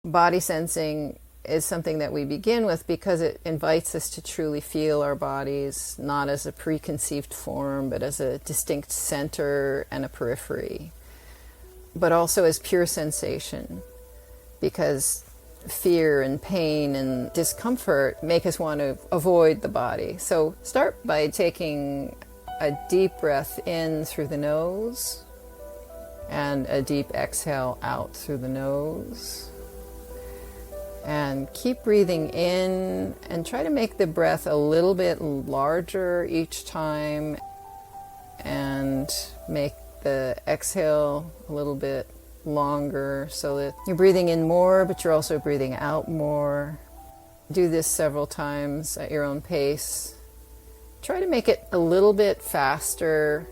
Body sensing is something that we begin with because it invites us to truly feel our bodies, not as a preconceived form, but as a distinct center and a periphery, but also as pure sensation, because fear and pain and discomfort make us want to avoid the body. So start by taking a deep breath in through the nose and a deep exhale out through the nose. And keep breathing in and try to make the breath a little bit larger each time, and make the exhale a little bit longer so that you're breathing in more, but you're also breathing out more. Do this several times at your own pace. Try to make it a little bit faster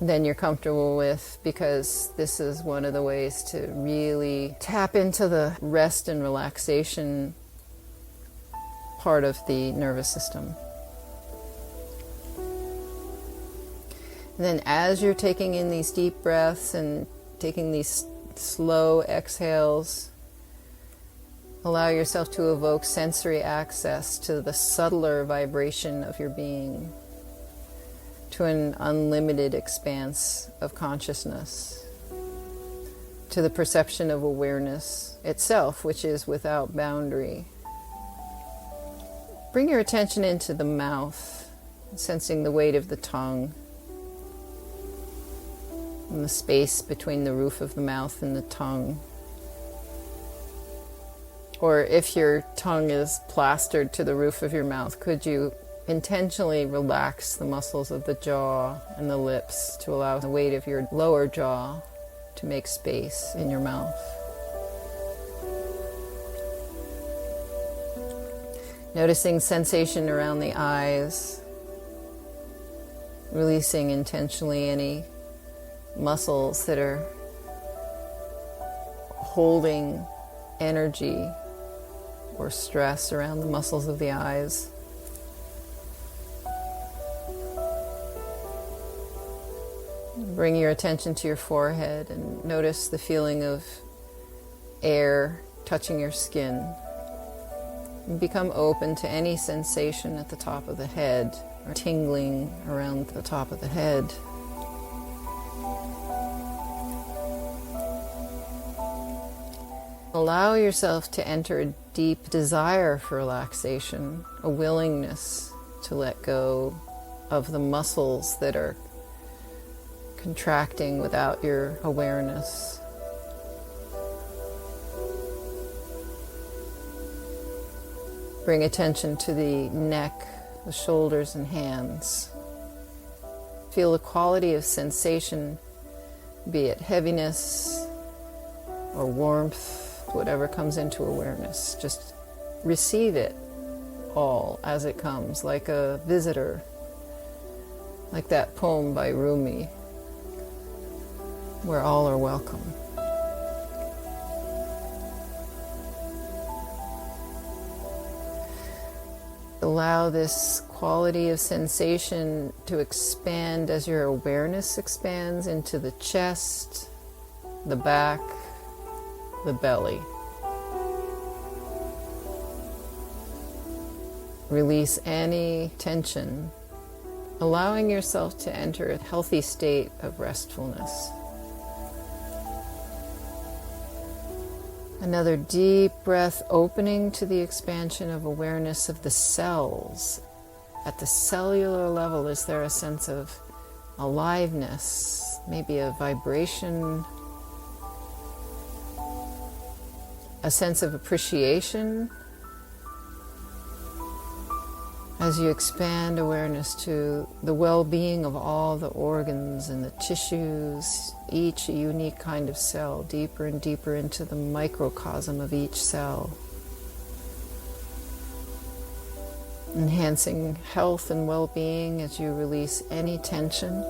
than you're comfortable with, because this is one of the ways to really tap into the rest and relaxation part of the nervous system. And then as you're taking in these deep breaths and taking these slow exhales, allow yourself to evoke sensory access to the subtler vibration of your being, to an unlimited expanse of consciousness, to the perception of awareness itself, which is without boundary. Bring your attention into the mouth, sensing the weight of the tongue and the space between the roof of the mouth and the tongue. Or if your tongue is plastered to the roof of your mouth, could you intentionally relax the muscles of the jaw and the lips to allow the weight of your lower jaw to make space in your mouth. Noticing sensation around the eyes, releasing intentionally any muscles that are holding energy or stress around the muscles of the eyes. Bring your attention to your forehead and notice the feeling of air touching your skin. And become open to any sensation at the top of the head or tingling around the top of the head. Allow yourself to enter a deep desire for relaxation, a willingness to let go of the muscles that are contracting without your awareness. Bring attention to the neck, the shoulders and hands. Feel the quality of sensation, be it heaviness or warmth, whatever comes into awareness. Just receive it all as it comes, like a visitor, like that poem by Rumi, where all are welcome. Allow this quality of sensation to expand as your awareness expands into the chest, the back, the belly. Release any tension, allowing yourself to enter a healthy state of restfulness. Another deep breath, opening to the expansion of awareness of the cells. At the cellular level, is there a sense of aliveness, maybe a vibration, a sense of appreciation? As you expand awareness to the well-being of all the organs and the tissues, each a unique kind of cell, deeper and deeper into the microcosm of each cell. Enhancing health and well-being as you release any tension.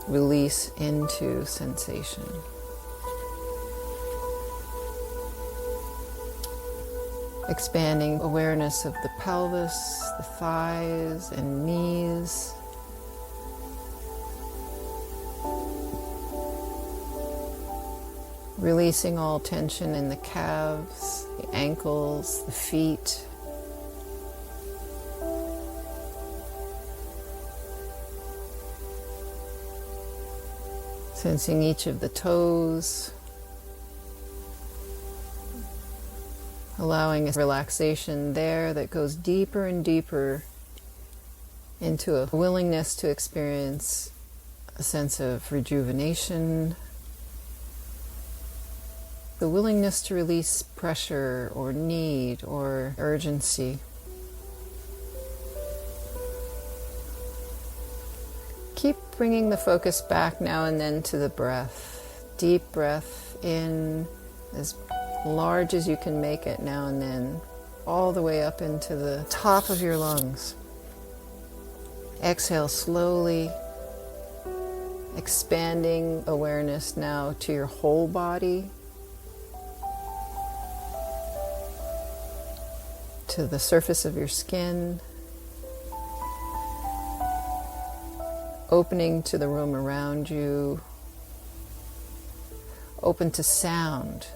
Release into sensation. Expanding awareness of the pelvis, the thighs and knees. Releasing all tension in the calves, the ankles, the feet. Sensing each of the toes. Allowing a relaxation there that goes deeper and deeper into a willingness to experience a sense of rejuvenation. The willingness to release pressure or need or urgency. Keep bringing the focus back now and then to the breath. Deep breath in, as large as you can make it now and then, all the way up into the top of your lungs. Exhale slowly, expanding awareness now to your whole body, to the surface of your skin, opening to the room around you, open to sound,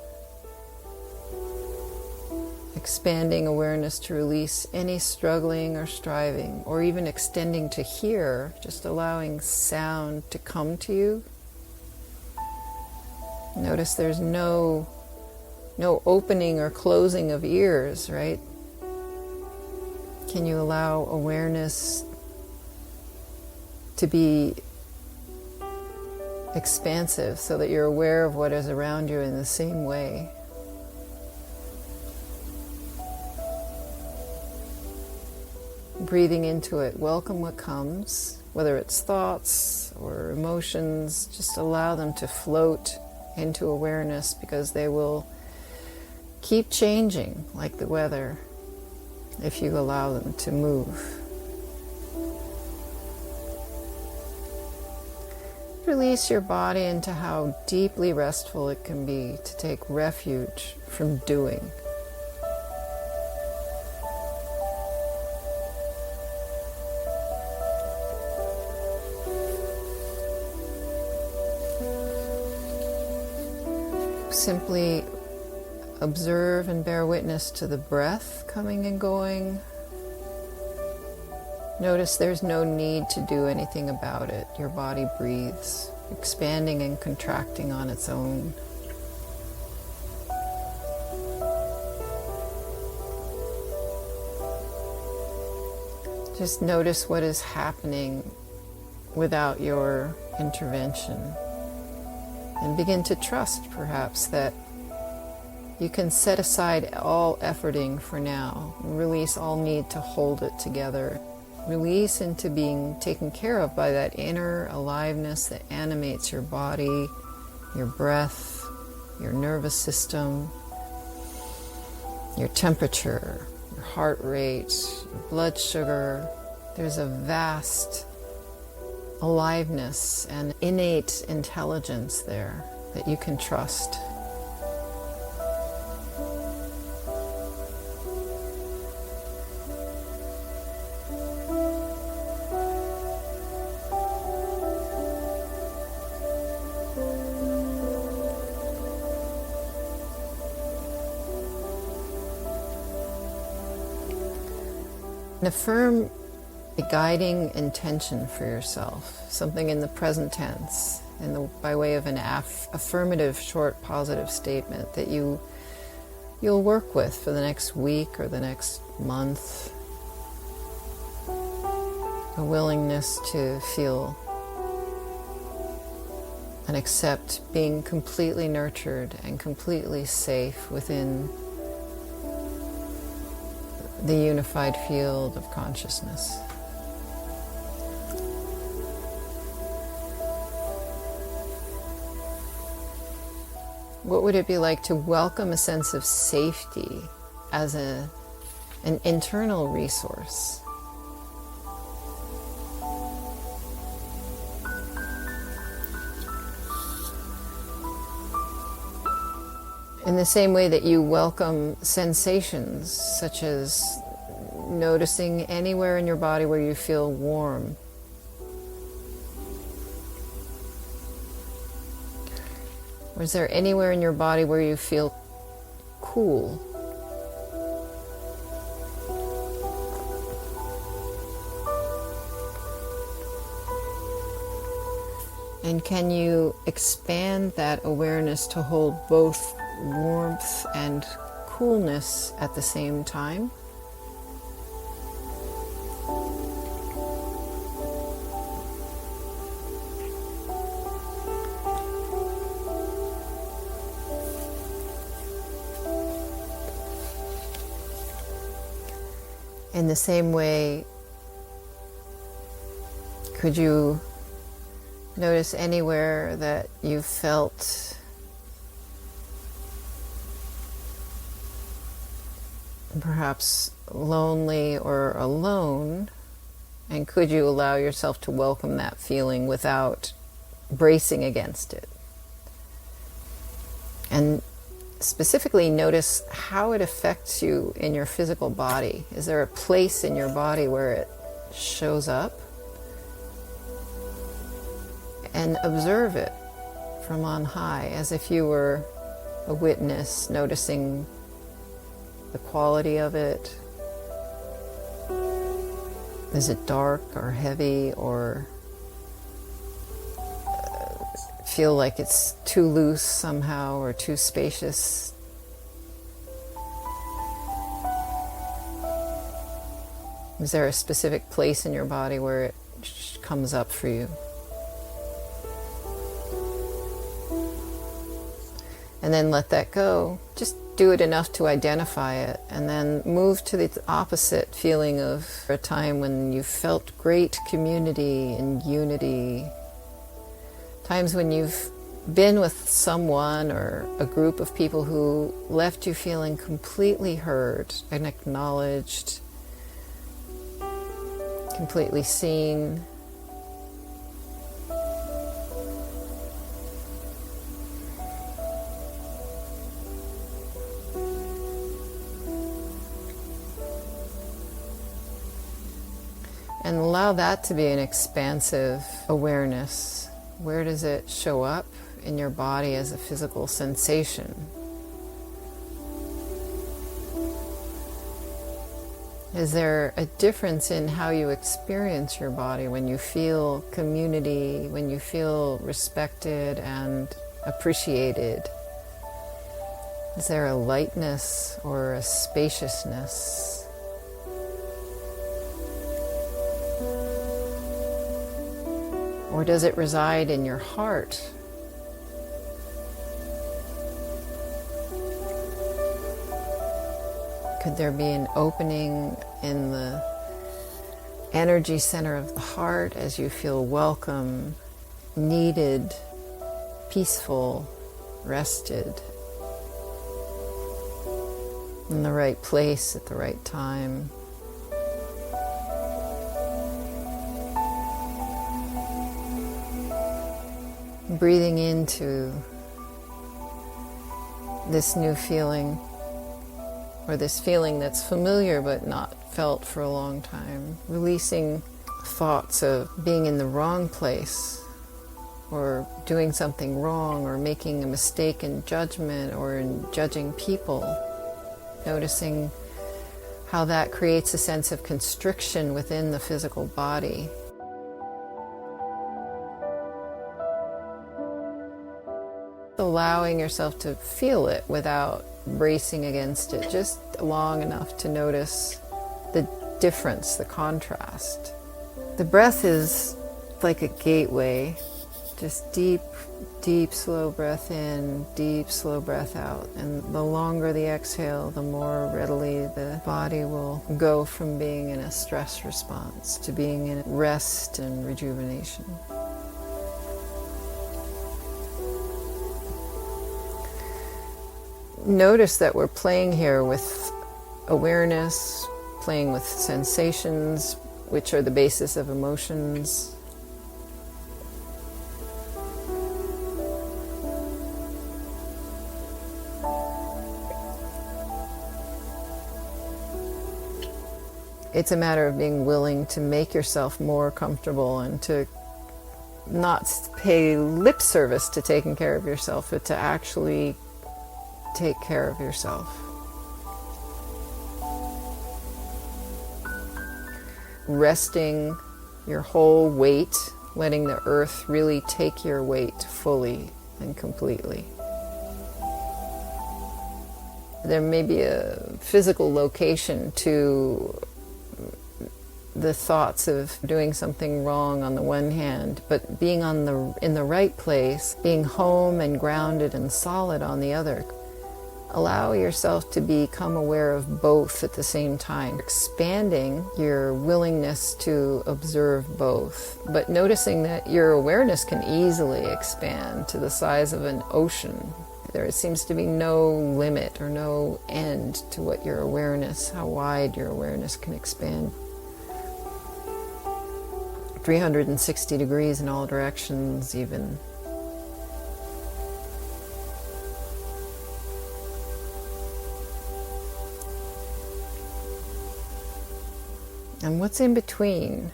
expanding awareness to release any struggling or striving, or even extending to hear, just allowing sound to come to you. Notice there's no opening or closing of ears, right? Can you allow awareness to be expansive so that you're aware of what is around you in the same way? Breathing into it, welcome what comes, whether it's thoughts or emotions, just allow them to float into awareness because they will keep changing like the weather if you allow them to move. Release your body into how deeply restful it can be to take refuge from doing. Simply observe and bear witness to the breath coming and going. Notice there's no need to do anything about it. Your body breathes, expanding and contracting on its own. Just notice what is happening without your intervention. And begin to trust, perhaps, that you can set aside all efforting for now. Release all need to hold it together. Release into being taken care of by that inner aliveness that animates your body, your breath, your nervous system, your temperature, your heart rate, your blood sugar. There's a vast aliveness and innate intelligence there that you can trust. And affirm a guiding intention for yourself, something in the present tense, by way of an affirmative, short, positive statement that you'll work with for the next week or the next month. A willingness to feel and accept being completely nurtured and completely safe within the unified field of consciousness. What would it be like to welcome a sense of safety as an internal resource? In the same way that you welcome sensations, such as noticing anywhere in your body where you feel warm. Or is there anywhere in your body where you feel cool? And can you expand that awareness to hold both warmth and coolness at the same time? In the same way, could you notice anywhere that you felt perhaps lonely or alone, and could you allow yourself to welcome that feeling without bracing against it? And specifically notice how it affects you in your physical body. Is there a place in your body where it shows up? And observe it from on high, as if you were a witness, noticing the quality of it. Is it dark or heavy, or feel like it's too loose somehow or too spacious? Is there a specific place in your body where it comes up for you? And then let that go. Just do it enough to identify it, and then move to the opposite feeling of a time when you felt great community and unity. Times when you've been with someone or a group of people who left you feeling completely heard and acknowledged, completely seen. And allow that to be an expansive awareness. Where does it show up in your body as a physical sensation? Is there a difference in how you experience your body when you feel community, when you feel respected and appreciated? Is there a lightness or a spaciousness? Or does it reside in your heart? Could there be an opening in the energy center of the heart as you feel welcome, needed, peaceful, rested, in the right place at the right time? Breathing into this new feeling, or this feeling that's familiar but not felt for a long time. Releasing thoughts of being in the wrong place, or doing something wrong, or making a mistake in judgment, or in judging people. Noticing how that creates a sense of constriction within the physical body. Allowing yourself to feel it without bracing against it, just long enough to notice the difference, the contrast. The breath is like a gateway, just deep, deep, slow breath in, deep, slow breath out. And the longer the exhale, the more readily the body will go from being in a stress response to being in rest and rejuvenation. Notice that we're playing here with awareness, playing with sensations, which are the basis of emotions. It's a matter of being willing to make yourself more comfortable and to not pay lip service to taking care of yourself, but to actually take care of yourself. Resting your whole weight, letting the earth really take your weight fully and completely. There may be a physical location to the thoughts of doing something wrong on the one hand, but being in the right place, being home and grounded and solid on the other. Allow yourself to become aware of both at the same time, expanding your willingness to observe both, but noticing that your awareness can easily expand to the size of an ocean. There seems to be no limit or no end to what your awareness, how wide your awareness can expand. 360 degrees in all directions even. And what's in between?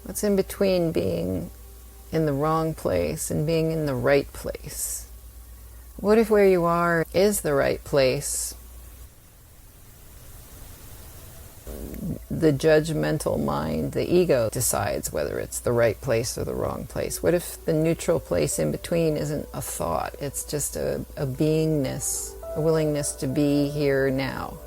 What's in between being in the wrong place and being in the right place? What if where you are is the right place? The judgmental mind, the ego, decides whether it's the right place or the wrong place. What if the neutral place in between isn't a thought? It's just a beingness, a willingness to be here now.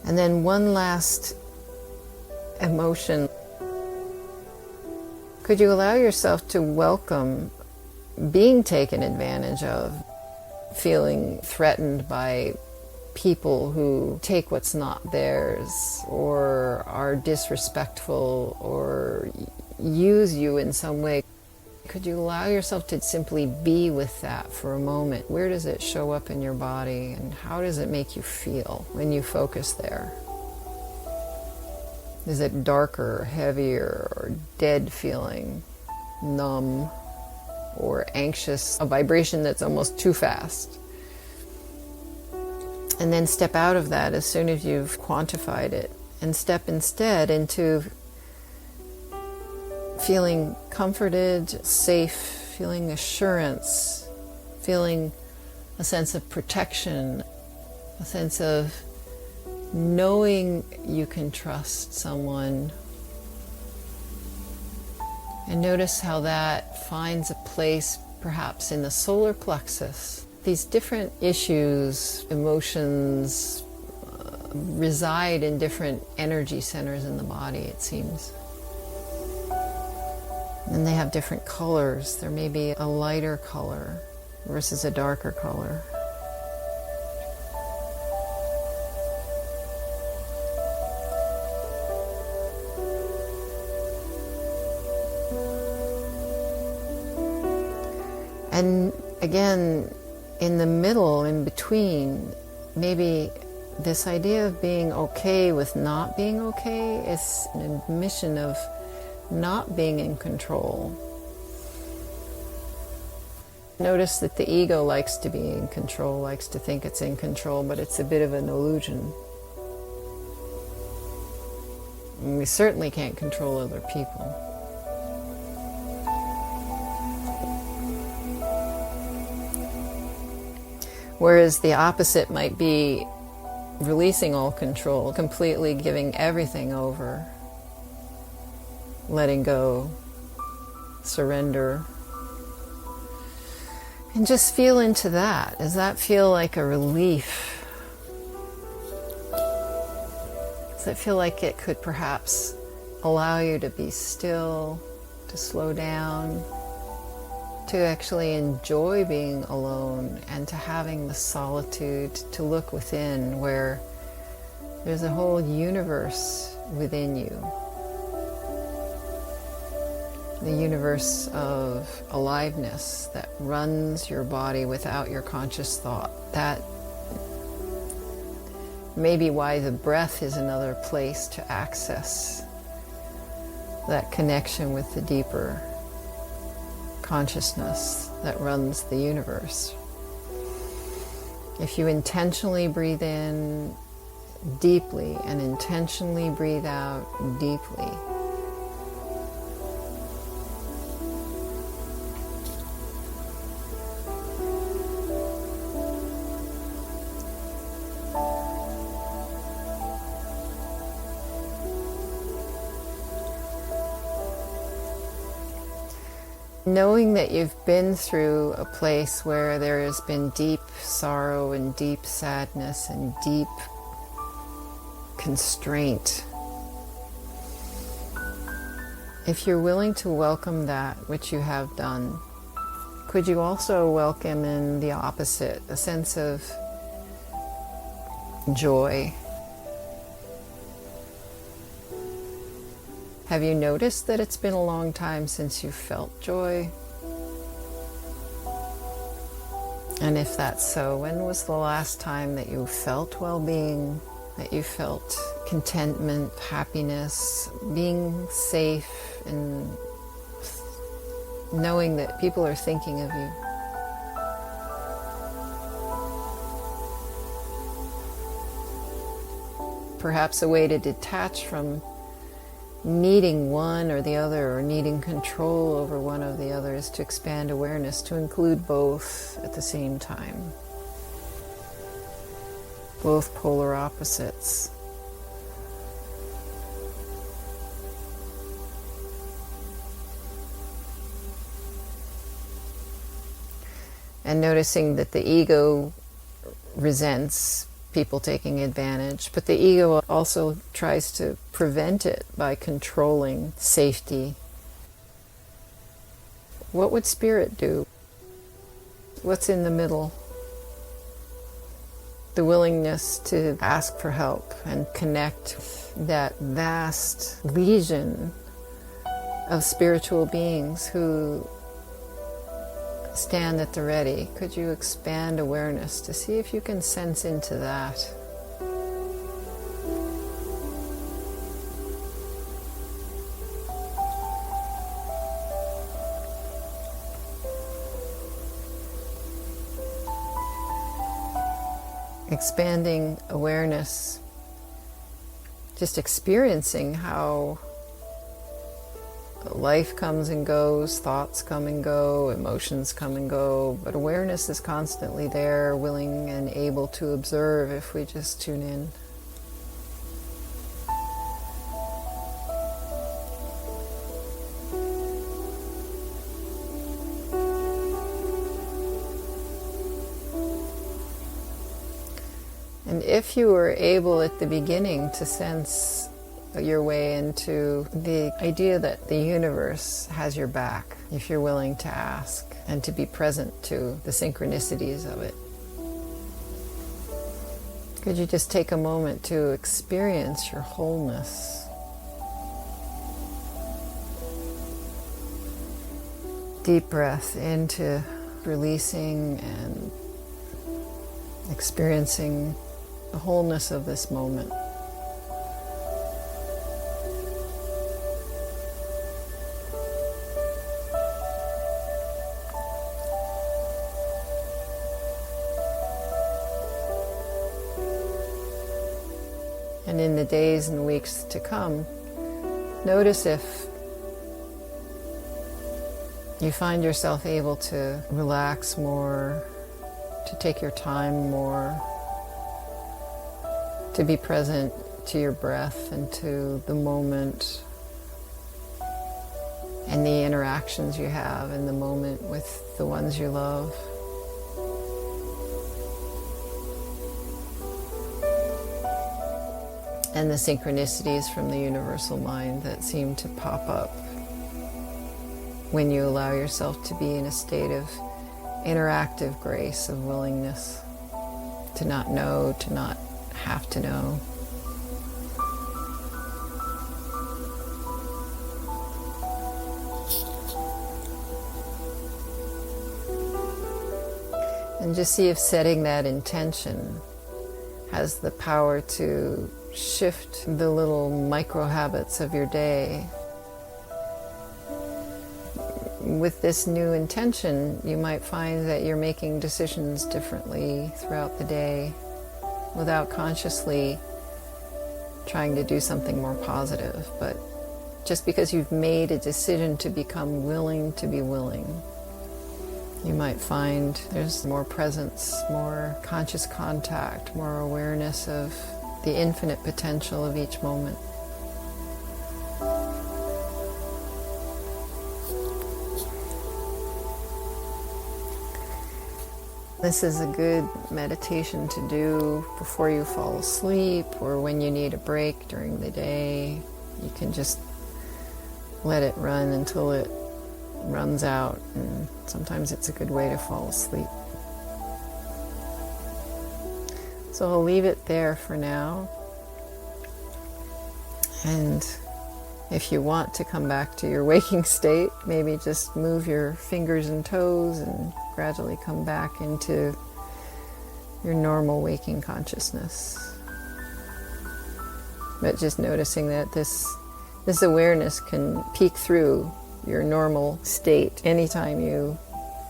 And then one last emotion. Could you allow yourself to welcome being taken advantage of, feeling threatened by people who take what's not theirs, or are disrespectful, or use you in some way? Could you allow yourself to simply be with that for a moment? Where does it show up in your body, and how does it make you feel when you focus there? Is it darker, heavier, or dead feeling, numb, or anxious, a vibration that's almost too fast? And then step out of that as soon as you've quantified it, and step instead into feeling comforted, safe, feeling assurance, feeling a sense of protection, a sense of knowing you can trust someone. And notice how that finds a place perhaps in the solar plexus. These different issues, emotions, reside in different energy centers in the body, it seems. And they have different colors. There may be a lighter color versus a darker color. And again, in the middle, in between, maybe this idea of being okay with not being okay is an admission of not being in control. Notice that the ego likes to be in control, likes to think it's in control, but it's a bit of an illusion. And we certainly can't control other people. Whereas the opposite might be releasing all control, completely giving everything over, letting go, surrender. And just feel into that. Does that feel like a relief? Does it feel like it could perhaps allow you to be still, to slow down, to actually enjoy being alone, and to having the solitude to look within, where there's a whole universe within you? The universe of aliveness that runs your body without your conscious thought. That may be why the breath is another place to access that connection with the deeper consciousness that runs the universe. If you intentionally breathe in deeply and intentionally breathe out deeply, knowing that you've been through a place where there has been deep sorrow and deep sadness and deep constraint. If you're willing to welcome that, which you have done, could you also welcome in the opposite, a sense of joy? Have you noticed that it's been a long time since you felt joy? And if that's so, when was the last time that you felt well-being, that you felt contentment, happiness, being safe, and knowing that people are thinking of you? Perhaps a way to detach from needing one or the other, or needing control over one or the other, is to expand awareness to include both at the same time. Both polar opposites. And noticing that the ego resents people taking advantage, but the ego also tries to prevent it by controlling safety. What would spirit do? What's in the middle? The willingness to ask for help and connect with that vast legion of spiritual beings who stand at the ready. Could you expand awareness to see if you can sense into that? Expanding awareness, just experiencing how life comes and goes, thoughts come and go, emotions come and go, but awareness is constantly there, willing and able to observe if we just tune in. And if you were able at the beginning to sense your way into the idea that the universe has your back, if you're willing to ask and to be present to the synchronicities of it, could you just take a moment to experience your wholeness? Deep breath into releasing and experiencing the wholeness of this moment. And in the days and weeks to come, notice if you find yourself able to relax more, to take your time more, to be present to your breath and to the moment and the interactions you have in the moment with the ones you love. And the synchronicities from the universal mind that seem to pop up when you allow yourself to be in a state of interactive grace, of willingness to not know, to not have to know. And just see if setting that intention has the power to shift the little micro habits of your day. with this new intention, you might find that you're making decisions differently throughout the day without consciously trying to do something more positive, but just because you've made a decision to become willing to be willing, you might find there's more presence, more conscious contact, more awareness of the infinite potential of each moment. This is a good meditation to do before you fall asleep or when you need a break during the day. You can just let it run until it runs out, and sometimes it's a good way to fall asleep. So I'll leave it there for now. And if you want to come back to your waking state, maybe just move your fingers and toes and gradually come back into your normal waking consciousness. But just noticing that this awareness can peek through your normal state anytime you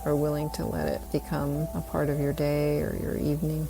are willing to let it become a part of your day or your evening.